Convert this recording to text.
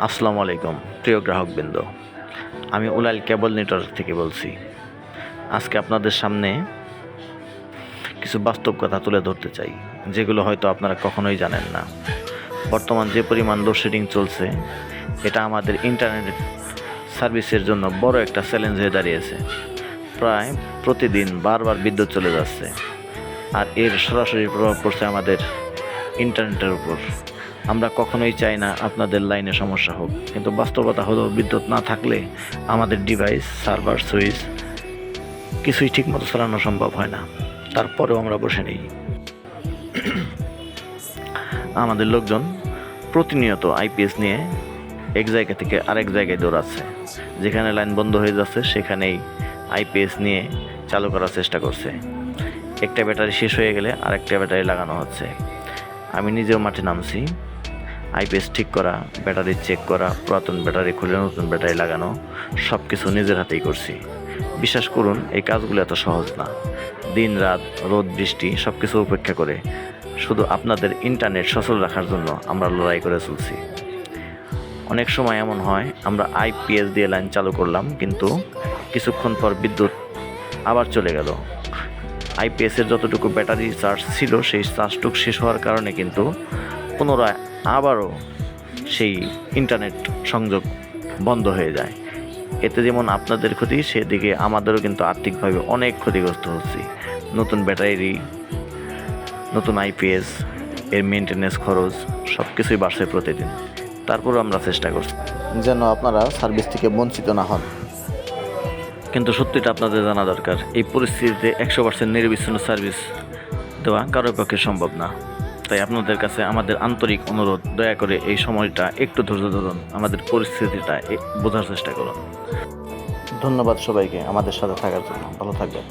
আসসালামু আলাইকুম প্রিয় গ্রাহকবৃন্দ, আমি উলাইল কেবল নেটওয়ার্ক থেকে বলছি। আজকে আপনাদের সামনে কিছু বাস্তব কথা তুলে ধরতে চাই, যেগুলো হয়তো আপনারা কখনোই জানেন না। বর্তমান যে পরিমাণ লোডশেডিং চলছে, এটা আমাদের ইন্টারনেট সার্ভিসের জন্য বড় একটা চ্যালেঞ্জ হয়ে দাঁড়িয়েছে। প্রায় প্রতিদিন বারবার বিদ্যুৎ চলে যাচ্ছে, আর এর সরাসরি প্রভাব পড়ছে আমাদের ইন্টারনেটের উপর। আমরা কখনোই চাই না আপনাদের লাইনে সমস্যা হোক, কিন্তু বাস্তবতা হলো বিদ্যুৎ না থাকলে আমাদের ডিভাইস, সার্ভার, সুইচ কিছুই ঠিকমতো চালানো সম্ভব হয় না। তারপরেও আমরা বসে নেই। আমাদের লোকজন প্রতিনিয়ত আইপিএস নিয়ে এক জায়গা থেকে আরেক জায়গায় দৌড়াচ্ছে। যেখানে লাইন বন্ধ হয়ে যাচ্ছে সেখানেই আইপিএস নিয়ে চালু করার চেষ্টা করছে। একটা ব্যাটারি শেষ হয়ে গেলে আরেকটা ব্যাটারি লাগানো হচ্ছে। আমি নিজেও মাঠে নামছি। আইপিএস ঠিক করা, ব্যাটারি চেক করা, পুরাতন ব্যাটারি খুলে নতুন ব্যাটারি লাগানো, সব কিছু নিজের হাতেই করছি। বিশ্বাস করুন, এই কাজগুলো এত সহজ না। দিন রাত, রোদ বৃষ্টি সব কিছু উপেক্ষা করে শুধু আপনাদের ইন্টারনেট সচল রাখার জন্য আমরা লড়াই করে চলছি। অনেক সময় এমন হয়, আমরা আইপিএস দিয়ে লাইন চালু করলাম, কিন্তু কিছুক্ষণ পর বিদ্যুৎ আবার চলে গেল। আইপিএসের যতটুকু ব্যাটারি চার্জ ছিল, সেই চার্জটুকু শেষ হওয়ার কারণে কিন্তু পুনরায় আবারও সেই ইন্টারনেট সংযোগ বন্ধ হয়ে যায়। এতে যেমন আপনাদের ক্ষতি, সেদিকে আমাদেরও কিন্তু আর্থিকভাবে অনেক ক্ষতিগ্রস্ত হচ্ছি। নতুন ব্যাটারি, নতুন আইপিএস, এর মেনটেন্যান্স খরচ সব কিছুই বাড়ছে প্রতিদিন। তারপরেও আমরা চেষ্টা করছি যেন আপনারা সার্ভিস থেকে বঞ্চিত না হন। কিন্তু সত্যিটা আপনাদের জানা দরকার, এই পরিস্থিতিতে 100% নিরবিচ্ছিন্ন সার্ভিস দেওয়া কারোর পক্ষে সম্ভব না। তাই আপনাদের কাছে আমাদের আন্তরিক অনুরোধ, দয়া করে এই সময়টা একটু ধৈর্য ধরুন, আমাদের পরিস্থিতিটা বোঝার চেষ্টা করুন। ধন্যবাদ সবাইকে আমাদের সাথে থাকার জন্য। ভালো থাকবেন।